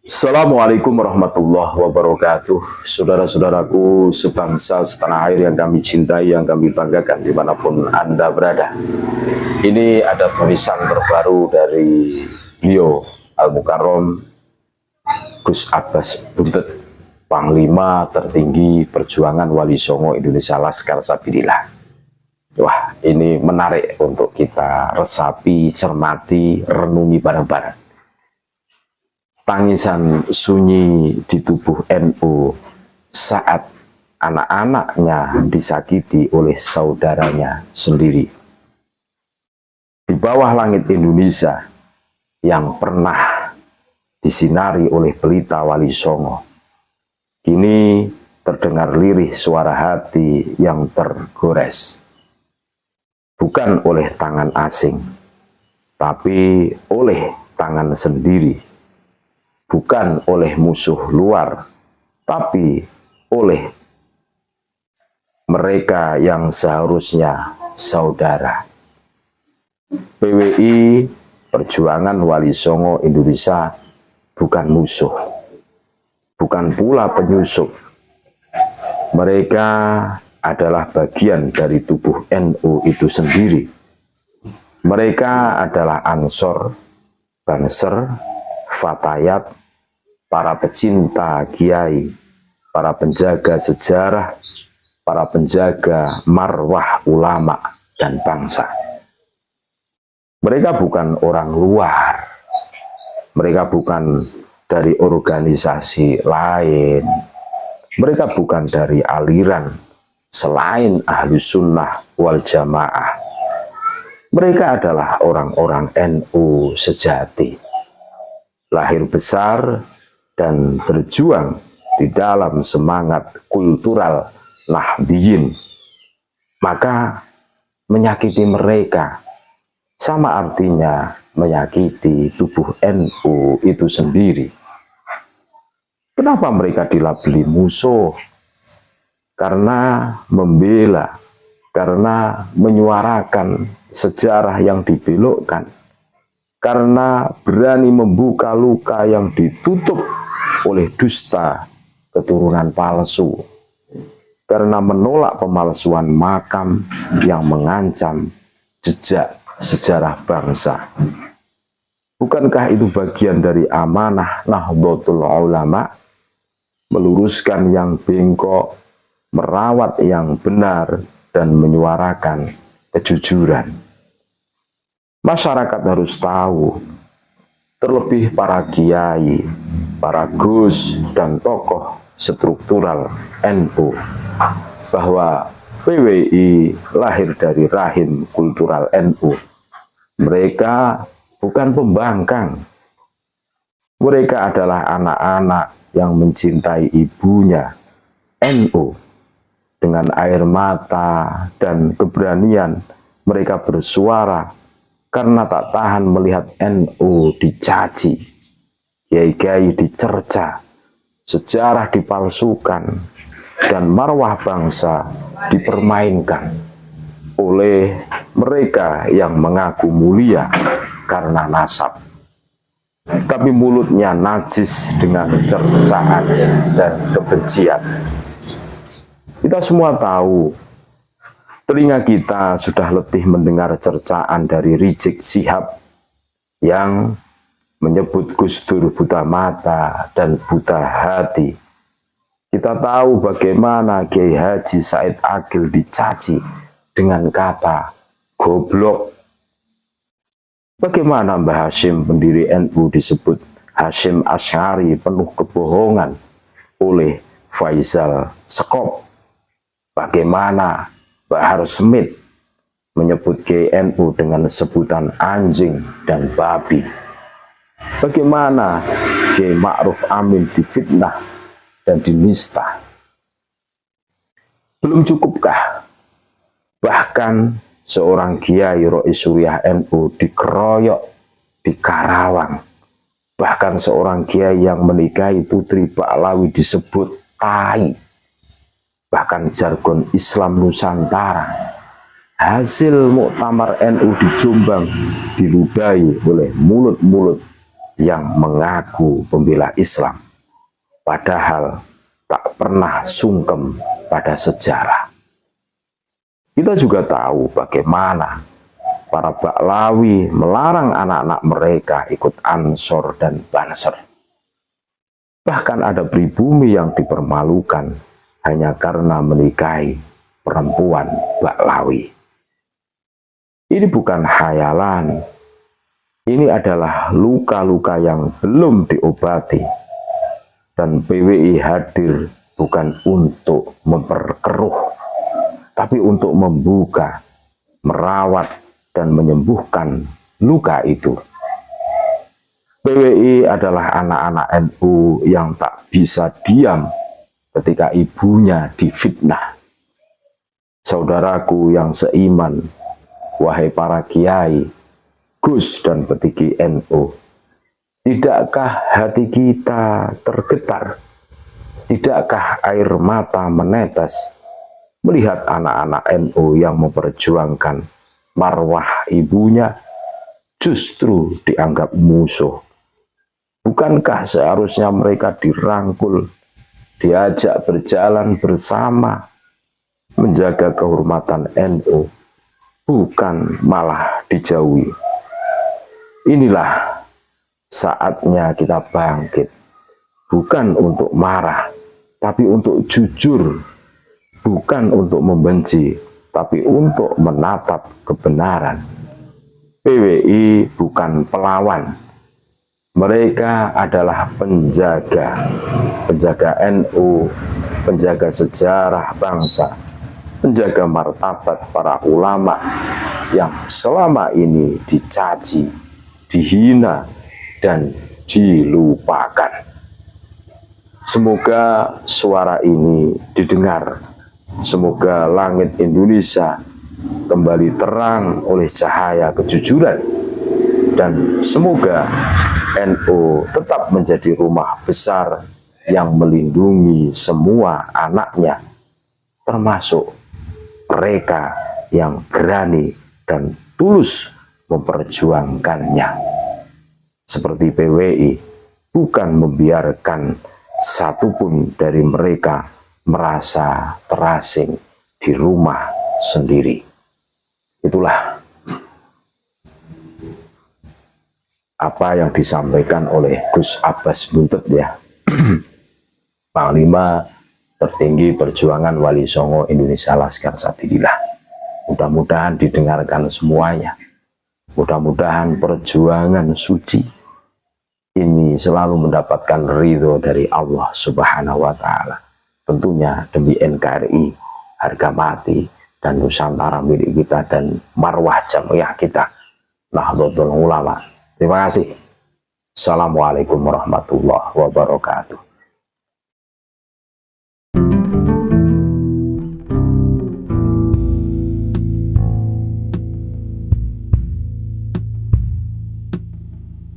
Assalamualaikum warahmatullahi wabarakatuh. Saudara-saudaraku sebangsa setanah air yang kami cintai, yang kami banggakan dimanapun Anda berada. Ini ada tulisan terbaru dari beliau Al-Mukarram Gus Abbas Buntet, Panglima tertinggi perjuangan Wali Songo Indonesia Laskar Sabilillah. Wah, ini menarik untuk kita resapi, cermati, renungi bareng-bareng. Tangisan sunyi di tubuh NU saat anak-anaknya disakiti oleh saudaranya sendiri. Di bawah langit Indonesia yang pernah disinari oleh pelita Wali Songo, kini terdengar lirih suara hati yang tergores. Bukan oleh tangan asing, tapi oleh tangan sendiri. Bukan oleh musuh luar, tapi oleh mereka yang seharusnya saudara. PWI, Perjuangan Wali Songo Indonesia, bukan musuh, bukan pula penyusup. Mereka adalah bagian dari tubuh NU itu sendiri. Mereka adalah Ansor, Banser, Fatayat, para pecinta kiai, para penjaga sejarah, para penjaga marwah ulama dan bangsa. Mereka bukan orang luar, mereka bukan dari organisasi lain, mereka bukan dari aliran selain Ahlus Sunnah wal Jamaah. Mereka adalah orang-orang NU sejati, lahir besar dan berjuang di dalam semangat kultural Nahdliyin. Maka menyakiti mereka sama artinya menyakiti tubuh NU itu sendiri. Kenapa mereka dilabeli musuh? Karena membela, karena menyuarakan sejarah yang dibelokkan, karena berani membuka luka yang ditutup oleh dusta keturunan palsu, karena menolak pemalsuan makam yang mengancam jejak sejarah bangsa. Bukankah itu bagian dari amanah Nahdlatul Ulama, meluruskan yang bengkok, merawat yang benar, dan menyuarakan kejujuran? Masyarakat harus tahu, terlebih para kiai, para gus, dan tokoh struktural NU, bahwa PWI lahir dari rahim kultural NU. Mereka bukan pembangkang. Mereka adalah anak-anak yang mencintai ibunya, NU. Dengan air mata dan keberanian mereka bersuara karena tak tahan melihat NU dicaci, kiai-kiai dicerca, sejarah dipalsukan, dan marwah bangsa dipermainkan oleh mereka yang mengaku mulia karena nasab, tapi mulutnya najis dengan cercaan dan kebencian. Kita semua tahu, telinga kita sudah letih mendengar cercaan dari Rizik Syihab yang menyebut Gus Dur buta mata dan buta hati. Kita tahu bagaimana Kiai Haji Said Akil dicaci dengan kata goblok. Bagaimana Mbah Hashim pendiri NU disebut Hashim Asy'ari penuh kebohongan oleh Faisal Sekop. Bagaimana Bahar Smith menyebut GNU dengan sebutan anjing dan babi. Bagaimana Kiai Ma'ruf Amin difitnah dan dinista. Belum cukupkah? Bahkan seorang Kiai Rois Suriah NU dikeroyok di Karawang. Bahkan seorang Kiai yang menikahi putri Baklawi disebut tai. Bahkan jargon Islam Nusantara. Hasil muktamar NU di Jombang diludahi oleh mulut-mulut yang mengaku pembela Islam, padahal tak pernah sungkem pada sejarah. Kita juga tahu bagaimana para Ba'lawi melarang anak-anak mereka ikut Ansor dan Banser. Bahkan ada pribumi yang dipermalukan hanya karena menikahi perempuan Ba'lawi. Ini bukan khayalan, ini adalah luka-luka yang belum diobati. Dan PWI hadir bukan untuk memperkeruh, tapi untuk membuka, merawat, dan menyembuhkan luka itu. PWI adalah anak-anak NU yang tak bisa diam ketika ibunya difitnah. Saudaraku yang seiman, wahai para kiai, Gus dan petinggi NU, tidakkah hati kita tergetar? Tidakkah air mata menetes melihat anak-anak NU yang memperjuangkan marwah ibunya justru dianggap musuh? Bukankah seharusnya mereka dirangkul, diajak berjalan bersama, menjaga kehormatan NU, bukan malah dijauhi? Inilah saatnya kita bangkit, bukan untuk marah, tapi untuk jujur, bukan untuk membenci, tapi untuk menatap kebenaran. PWI bukan pelawan. Mereka adalah penjaga NU, penjaga sejarah bangsa, penjaga martabat para ulama yang selama ini dicaci, dihina, dan dilupakan. Semoga suara ini didengar. Semoga langit Indonesia kembali terang oleh cahaya kejujuran. Dan semoga NU tetap menjadi rumah besar yang melindungi semua anaknya, termasuk mereka yang berani dan tulus memperjuangkannya. Seperti PWI, bukan membiarkan satupun dari mereka merasa terasing di rumah sendiri. Itulah apa yang disampaikan oleh Gus Abbas Buntut ya, Panglima tertinggi perjuangan Wali Songo Indonesia Laskar Sabilillah. Mudah-mudahan didengarkan semuanya. Mudah-mudahan perjuangan suci ini selalu mendapatkan ridho dari Allah Subhanahu wa Ta'ala. Tentunya demi NKRI, harga mati, dan Nusantara milik kita, dan marwah jamiah kita, Nahdlatul Ulama. Terima kasih. Assalamualaikum warahmatullahi wabarakatuh.